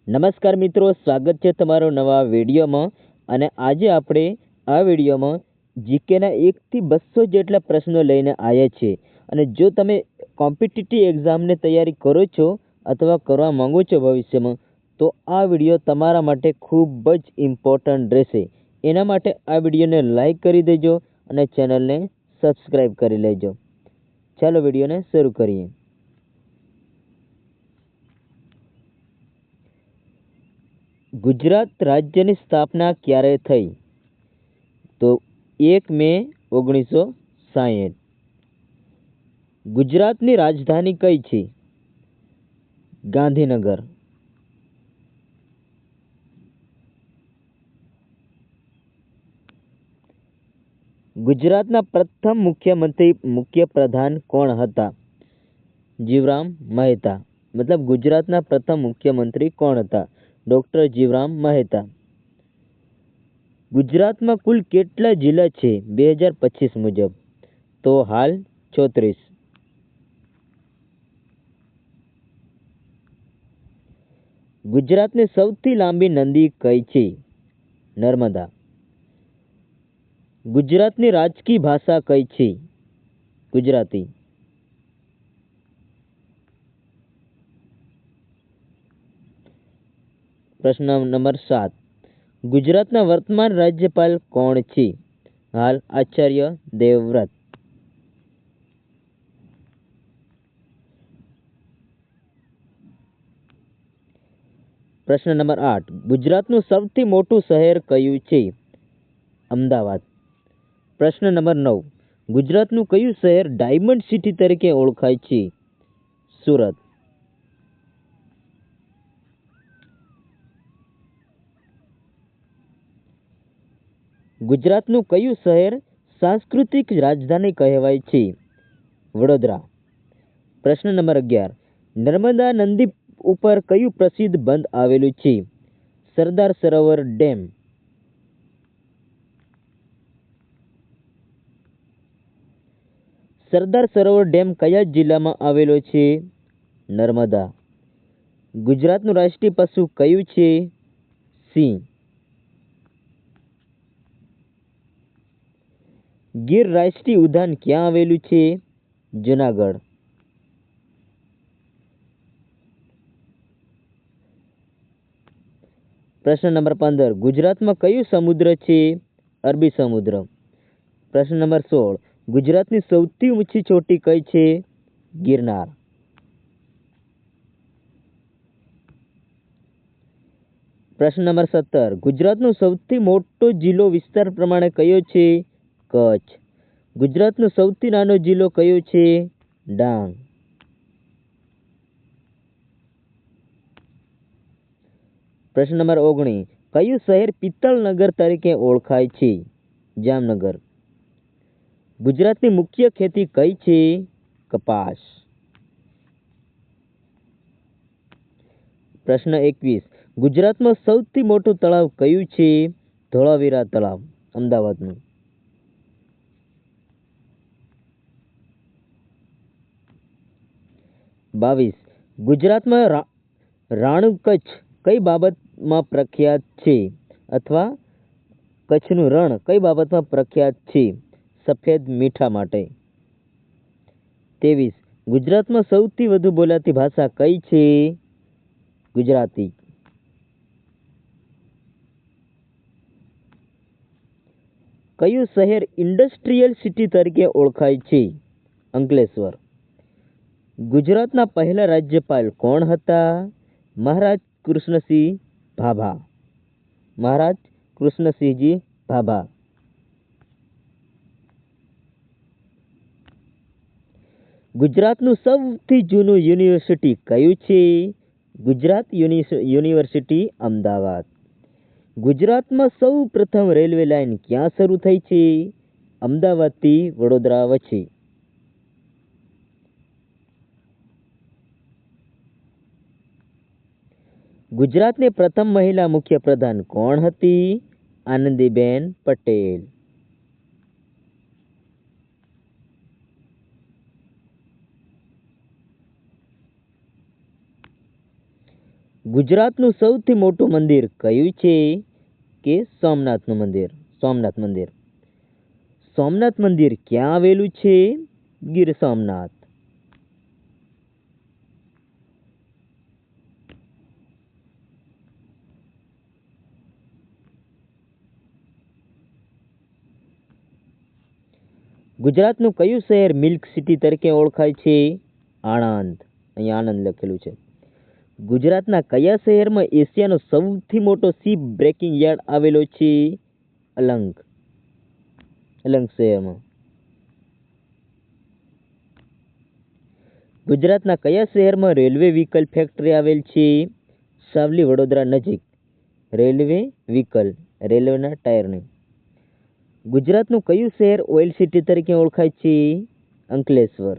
નમસ્કાર મિત્રો, સ્વાગત છે તમારો નવા વિડીયોમાં. અને આજે આપણે આ વિડીયોમાં જીકેના 1 થી 200 જેટલા પ્રશ્નો લઈને આવ્યા છીએ. અને જો તમે કોમ્પિટિટિવ એક્ઝામને તૈયારી કરો છો અથવા કરવા માંગો છો ભવિષ્યમાં, તો આ વિડીયો તમારા માટે ખૂબ જ ઇમ્પોર્ટન્ટ રહેશે. એના માટે આ વિડીયોને લાઈક કરી દેજો અને ચેનલને સબસ્ક્રાઈબ કરી લેજો. ચાલો વિડીયોને શરૂ કરીએ. ગુજરાત રાજ્યની સ્થાપના ક્યારે થઈ? તો 1 મે 1960. ગુજરાતની રાજધાની કઈ છે? ગાંધીનગર. ગુજરાતના પ્રથમ મુખ્યપ્રધાન કોણ હતા? જીવરામ મહેતા. મતલબ ગુજરાતના પ્રથમ મુખ્યમંત્રી કોણ હતા? ડૉક્ટર જીવરામ મહેતા. ગુજરાતમાં કુલ કેટલા જિલ્લા છે 2025 મુજબ? તો હાલ 34. ગુજરાતની સૌથી લાંબી નદી કઈ છે? નર્મદા. ગુજરાતની રાજકીય ભાષા કઈ છે? ગુજરાતી. પ્રશ્ન નંબર 7. ગુજરાતના વર્તમાન રાજ્યપાલ કોણ છે? હાલ આચાર્ય દેવવ્રત. પ્રશ્ન નંબર 8. ગુજરાતનું સૌથી મોટું શહેર કયું છે? અમદાવાદ. પ્રશ્ન નંબર 9. ગુજરાતનું કયું શહેર ડાયમંડ સિટી તરીકે ઓળખાય છે? સુરત. ગુજરાતનું કયું શહેર સાંસ્કૃતિક રાજધાની કહેવાય છે? વડોદરા. પ્રશ્ન નંબર 11. નર્મદા નદી ઉપર કયું પ્રસિદ્ધ બંધ આવેલું છે? સરદાર સરોવર ડેમ. સરદાર સરોવર ડેમ કયા જિલ્લામાં આવેલો છે? નર્મદા. ગુજરાતનું રાષ્ટ્રીય પશુ કયું છે? સિંહ. ગીર રાષ્ટ્રીય ઉદ્યાન ક્યાં આવેલું છે? જુનાગઢ. પ્રશ્ન નંબર 15. ગુજરાતમાં કયું સમુદ્ર છે? અરબી સમુદ્ર. પ્રશ્ન નંબર 16. ગુજરાતની સૌથી ઊંચી ચોટી કઈ છે? ગિરનાર. પ્રશ્ન નંબર 17. ગુજરાતનો સૌથી મોટો જિલ્લો વિસ્તાર પ્રમાણે કયો છે? કચ્છ. ગુજરાતનો સૌથી નાનો જિલ્લો કયો છે? ડાંગ. પ્રશ્ન નંબર 19. કયું શહેર પિત્તળનગર તરીકે ઓળખાય છે? જામનગર. ગુજરાતની મુખ્ય ખેતી કઈ છે? કપાસ. પ્રશ્ન 21. ગુજરાતમાં સૌથી મોટું તળાવ કયું છે? ધોળાવીરા તળાવ, અમદાવાદનું. ગુજરાતમાં રાણુ કચ્છ કઈ બાબતમાં પ્રખ્યાત છે? અથવા કચ્છનું રણ કઈ બાબતમાં પ્રખ્યાત છે? સફેદ મીઠા માટે. 23. ગુજરાતમાં સૌથી વધુ બોલાતી ભાષા કઈ છે? ગુજરાતી. કયું શહેર ઇન્ડસ્ટ્રીયલ સિટી તરીકે ઓળખાય છે? અંકલેશ્વર. ગુજરાતના પહેલા રાજ્યપાલ કોણ હતા? મહારાજ કૃષ્ણસિંહ ભાભા. મહારાજ કૃષ્ણસિંહજી ભાભા. ગુજરાતનું સૌથી જૂનું યુનિવર્સિટી કયું છે? ગુજરાત યુનિવર્સિટી, અમદાવાદ. ગુજરાતમાં સૌ પ્રથમ રેલવે લાઇન ક્યાં શરૂ થઈ છે? અમદાવાદથી વડોદરા વચ્ચે. ગુજરાતની પ્રથમ મહિલા મુખ્યપ્રધાન કોણ હતી? આનંદીબેન પટેલ. ગુજરાતનું સૌથી મોટું મંદિર કયું છે? કે સોમનાથનું મંદિર. સોમનાથ મંદિર. સોમનાથ મંદિર ક્યાં આવેલું છે? ગીર સોમનાથ. ગુજરાતનું કયું શહેર મિલ્ક સિટી તરીકે ઓળખાય છે? આણંદ. અહીંયા આણંદ લખેલું છે. ગુજરાતના કયા શહેરમાં એશિયાનો સૌથી મોટો શિપ બ્રેકિંગ યાર્ડ આવેલો છે? અલંગ. અલંગ શહેરમાં. ગુજરાતના કયા શહેરમાં રેલવે વ્હીકલ ફેક્ટરી આવેલ છે? સાવલી, વડોદરા નજીક. રેલવે વ્હીકલ, રેલવેના ટાયરની. ગુજરાતનું કયું શહેર ઓઇલ સિટી તરીકે ઓળખાય છે? અંકલેશ્વર.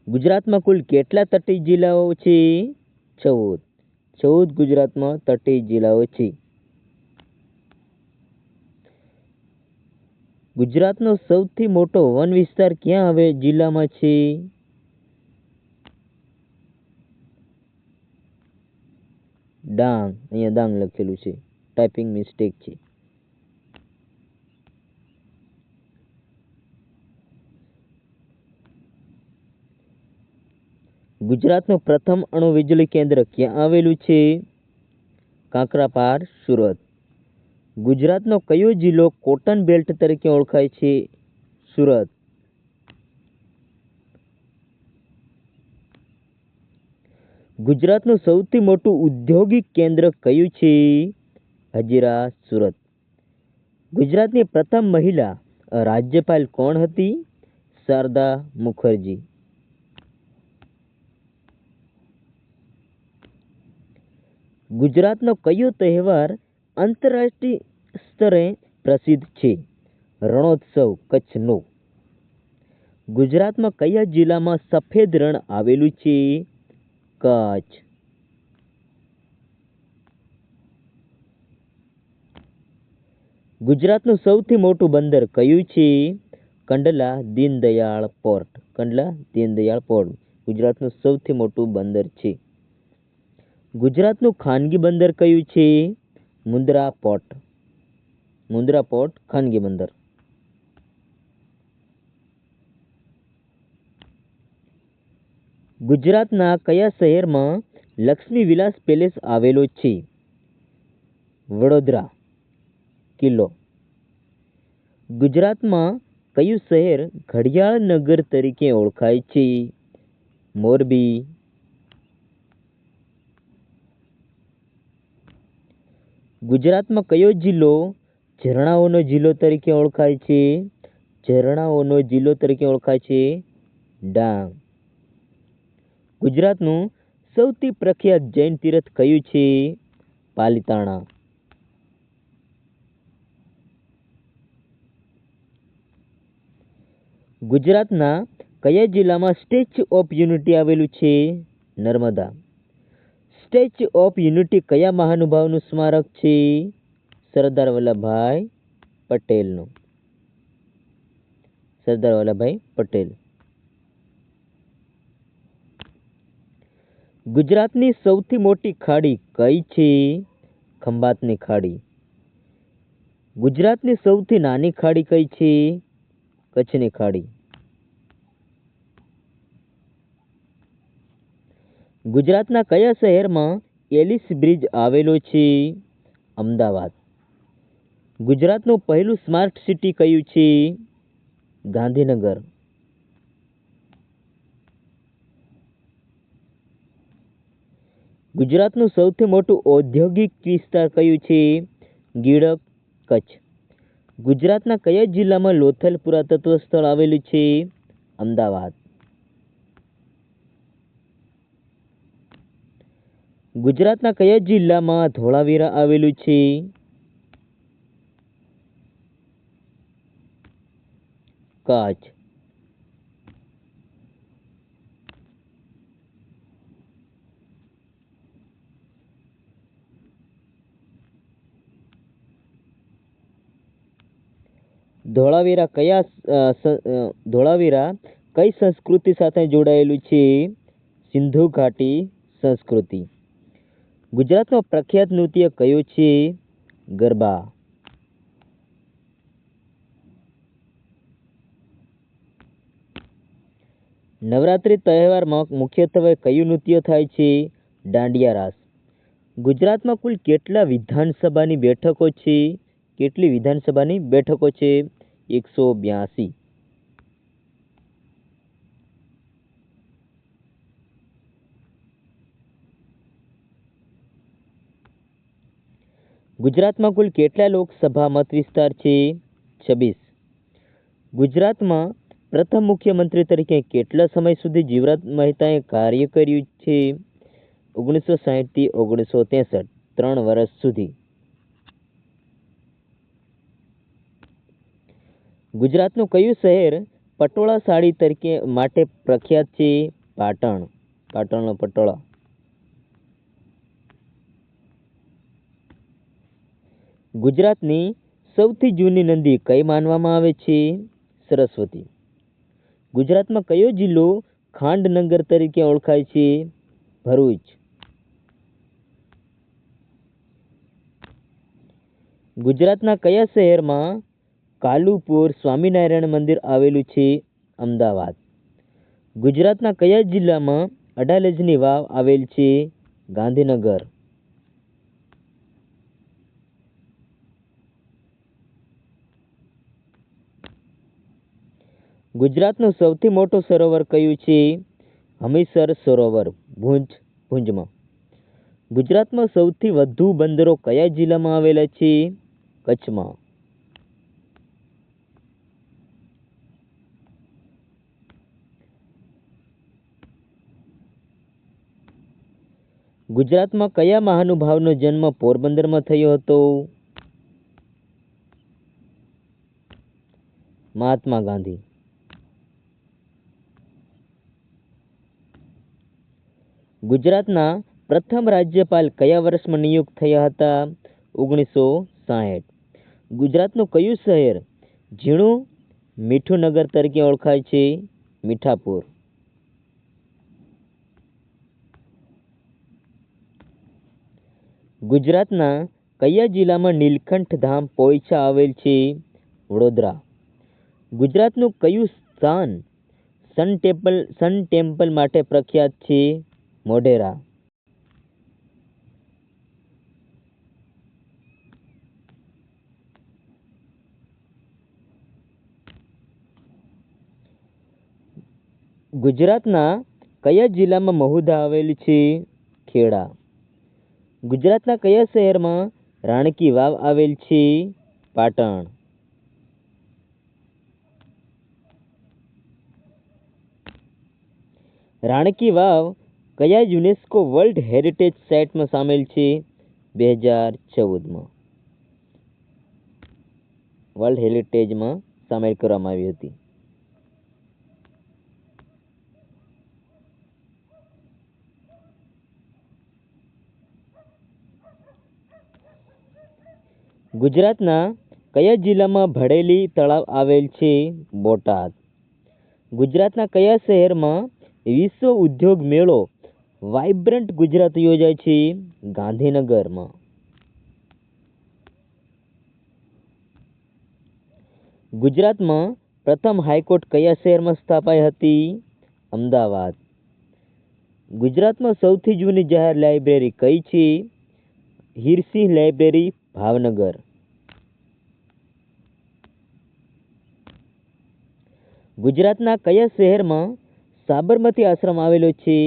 ગુજરાતમાં કુલ કેટલા તટીય જિલ્લાઓ છે? 14. 14 ગુજરાતમાં તટીય જિલ્લાઓ છે. ગુજરાતનો સૌથી મોટો વન વિસ્તાર ક્યાં આવે જિલ્લામાં છે? ડાંગ. અહીંયા ડાંગ લખેલું છે, ટાઈપિંગ મિસ્ટેક છે. ગુજરાતનું પ્રથમ અણુ વીજળી કેન્દ્ર ક્યાં આવેલું છે? કાંકરાપાર, સુરત. ગુજરાતનો કયો જિલ્લો કોટન બેલ્ટ તરીકે ઓળખાય છે? સુરત. ગુજરાતનું સૌથી મોટું ઔદ્યોગિક કેન્દ્ર કયું છે? હજીરા, સુરત. ગુજરાતની પ્રથમ મહિલા રાજ્યપાલ કોણ હતી? શારદા મુખર્જી. ગુજરાતનો કયો તહેવાર આંતરરાષ્ટ્રીય સ્તરે પ્રસિદ્ધ છે? રણોત્સવ, કચ્છનો. ગુજરાતમાં કયા જિલ્લામાં સફેદ રણ આવેલું છે? કચ્છ. ગુજરાતનું સૌથી મોટું બંદર કયું છે? કંડલા દીનદયાળ પોર્ટ. કંડલા દીનદયાળ પોર્ટ ગુજરાતનું સૌથી મોટું બંદર છે. ગુજરાતનું ખાનગી બંદર કયું છે? મુન્દ્રા પોર્ટ. મુન્દ્રા પોર્ટ ખાનગી બંદર. ગુજરાતના કયા શહેરમાં લક્ષ્મી વિલાસ પેલેસ આવેલો છે? વડોદરા. કિલ્લો. ગુજરાતમાં કયું શહેર ઘડિયાળ નગર તરીકે ઓળખાય છે? મોરબી. ગુજરાતમાં કયો જિલ્લો ઝરણાઓનો જિલ્લો તરીકે ઓળખાય છે? ઝરણાઓનો જિલ્લો તરીકે ઓળખાય છે? ડાંગ. ગુજરાતનું સૌથી પ્રખ્યાત જૈન તીર્થ કયું છે? પાલિતાણા. ગુજરાતના કયા જિલ્લામાં સ્ટેચ્યુ ઓફ યુનિટી આવેલું છે? નર્મદા. સ્ટેચ્યુ ઓફ યુનિટી કયા મહાનુભાવનું સ્મારક છે? સરદાર વલ્લભભાઈ પટેલનું. સરદાર વલ્લભભાઈ પટેલ. ગુજરાતની સૌથી મોટી ખાડી કઈ છે? ખંભાતની ખાડી. ગુજરાતની સૌથી નાની ખાડી કઈ છે? કચ્છની ખાડી. ગુજરાતના કયા શહેરમાં એલિસ બ્રિજ આવેલો છે? અમદાવાદ. ગુજરાતનું પહેલું સ્માર્ટ સિટી કયું છે? ગાંધીનગર. ગુજરાતનું સૌથી મોટું ઔદ્યોગિક વિસ્તાર કયું છે? ગીડક, કચ્છ. ગુજરાતના કયા જિલ્લામાં લોથલ પુરાતત્વ સ્થળ આવેલું છે? અમદાવાદ. ગુજરાતના કયા જિલ્લામાં ધોળાવીરા આવેલું છે? કચ્છ. ધોળાવીરા કઈ સંસ્કૃતિ સાથે જોડાયેલું છે? સિંધુ ઘાટી સંસ્કૃતિ. ગુજરાતનો પ્રખ્યાત નૃત્ય કયું છે? ગરબા. નવરાત્રિ તહેવારમાં મુખ્યત્વે કયું નૃત્ય થાય છે? દાંડિયા રાસ. ગુજરાતમાં કુલ કેટલા વિધાનસભાની બેઠકો છે? કેટલી વિધાનસભાની બેઠકો છે? 182. ગુજરાતમાં કુલ કેટલા લોકસભા મત વિસ્તાર છે? 26. ગુજરાતમાં પ્રથમ મુખ્યમંત્રી તરીકે કેટલા સમય સુધી જીવરાજ મહેતાએ કાર્ય કર્યું છે? 1960 થી 1963, 3 વર્ષ સુધી. ગુજરાતનું કયું શહેર પટોળા સાડી તરીકે માટે પ્રખ્યાત છે? પાટણ. પાટણનો પટોળા. ગુજરાતની સૌથી જૂની નદી કઈ માનવામાં આવે છે? સરસ્વતી. ગુજરાતમાં કયો જિલ્લો ખાંડનગર તરીકે ઓળખાય છે? ભરૂચ. ગુજરાતના કયા શહેરમાં કાલુપુર સ્વામિનારાયણ મંદિર આવેલું છે? અમદાવાદ. ગુજરાતના કયા જિલ્લામાં અડાલજની વાવ આવેલ છે? ગાંધીનગર. ગુજરાતનું સૌથી મોટું સરોવર કયું છે? હમીરસર સરોવર, ભુજમાં. ગુજરાતમાં સૌથી વધુ બંદરો કયા જિલ્લામાં આવેલા છે? કચ્છમાં. ગુજરાતમાં કયા મહાનુભાવનો જન્મ પોરબંદરમાં થયો હતો? મહાત્મા ગાંધી. ગુજરાતના પ્રથમ રાજ્યપાલ કયા વર્ષમાં નિયુક્ત થયા હતા? 1960. ગુજરાતનું કયું શહેર ઝીણું મીઠું નગર તરીકે ઓળખાય છે? મીઠાપુર. ગુજરાતના કયા જિલ્લામાં નીલકંઠ ધામ પોઈચા આવેલ છે? વડોદરા. ગુજરાતનું કયું સ્થાન સન ટેમ્પલ માટે પ્રખ્યાત છે? મોઢેરા. ગુજરાતના કયા જિલ્લામાં મહુધા આવેલું છે? ખેડા. ગુજરાતના કયા શહેરમાં રાણકી વાવ આવેલ છે? પાટણ. રાણકી વાવ કયા યુનેસ્કો વર્લ્ડ હેરિટેજ સાઇટમાં સામેલ છે? 2014માં વર્લ્ડ હેરિટેજમાં સામેલ કરવામાં આવી હતી. ગુજરાતના કયા જિલ્લામાં ભડેલી તળાવ આવેલ છે? બોટાદ. ગુજરાતના કયા શહેરમાં વિશ્વ ઉદ્યોગ મેળો વાઇબ્રન્ટ ગુજરાત યોજાય છે? ગાંધીનગરમાં. ગુજરાતમાં પ્રથમ હાઈકોર્ટ કયા શહેરમાં સ્થાપાઈ હતી? અમદાવાદ. ગુજરાતમાં સૌથી જૂની જાહેર લાઇબ્રેરી કઈ છે? હીરસિંહ લાઇબ્રેરી, ભાવનગર. ગુજરાતના કયા શહેરમાં સાબરમતી આશ્રમ આવેલો છે?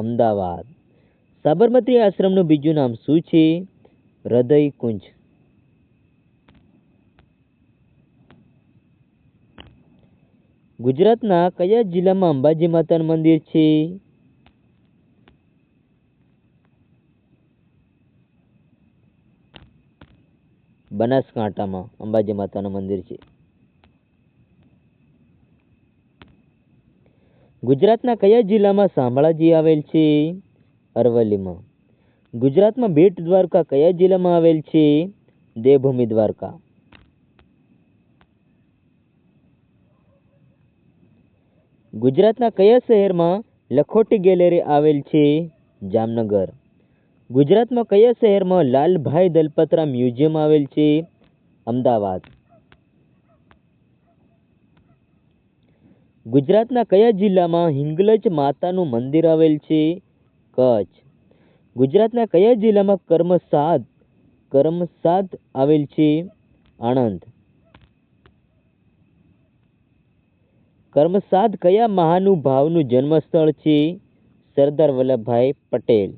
અમદાવાદ. સાબરમતી આશ્રમનું બીજું નામ શું છે? હૃદય કુંજ. ગુજરાતના કયા જિલ્લામાં અંબાજી માતાનું મંદિર છે? બનાસકાંઠામાં અંબાજી માતાનું મંદિર છે. ગુજરાતના કયા જિલ્લામાં શામળાજી આવેલ છે? અરવલ્લીમાં. ગુજરાતમાં બેટ દ્વારકા કયા જિલ્લામાં આવેલ છે? દેવભૂમિ દ્વારકા. ગુજરાતના કયા શહેરમાં લખોટી ગેલેરી આવેલ છે? જામનગર. ગુજરાતમાં કયા શહેરમાં લાલભાઈ દલપતરા મ્યુઝિયમ આવેલ છે? અમદાવાદ. ગુજરાતના કયા જિલ્લામાં હિંગલજ માતાનું મંદિર આવેલ છે? કચ્છ. ગુજરાતના કયા જિલ્લામાં કરમસાદ આવેલ છે? આણંદ. કરમસાદ કયા મહાનુભાવનું જન્મસ્થળ છે? સરદાર વલ્લભભાઈ પટેલ.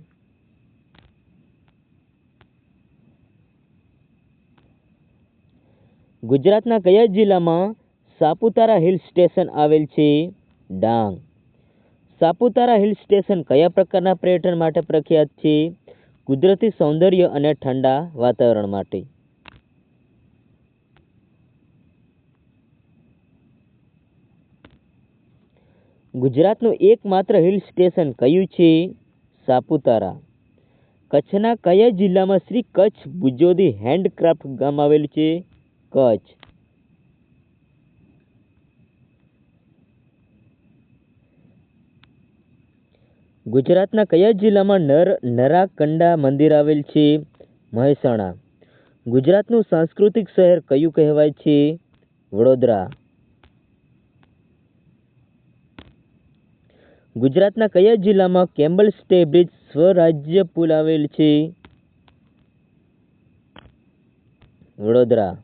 ગુજરાતના કયા જિલ્લામાં સાપુતારા હિલ સ્ટેશન આવેલ છે? ડાંગ. સાપુતારા હિલ સ્ટેશન કયા પ્રકારના પર્યટન માટે પ્રખ્યાત છે? કુદરતી સૌંદર્ય અને ઠંડા વાતાવરણ માટે. ગુજરાતનું એકમાત્ર હિલ સ્ટેશન કયું છે? સાપુતારા. કચ્છના કયા જિલ્લામાં શ્રી કચ્છ ભુજોદી હેન્ડક્રાફ્ટ ગામ આવેલું છે? કચ્છ. ગુજરાતના કયા જિલ્લામાં નરાકંડા મંદિર આવેલ છે? મહેસાણા. ગુજરાતનું સાંસ્કૃતિક શહેર કયું કહેવાય છે? વડોદરા. ગુજરાતના કયા જિલ્લામાં કેમ્બલ સ્ટે બ્રિજ સ્વરાજ્ય પુલ આવેલ છે? વડોદરા.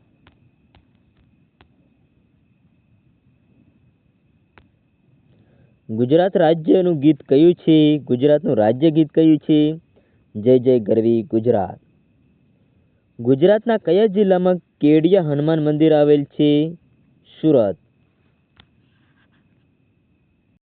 ગુજરાત રાજ્યનું ગીત કયું છે? ગુજરાતનું રાજ્ય ગીત કયું છે? જય જય ગરવી ગુજરાત. ગુજરાતના કયા જિલ્લામાં કેડિયા હનુમાન મંદિર આવેલ છે? સુરત.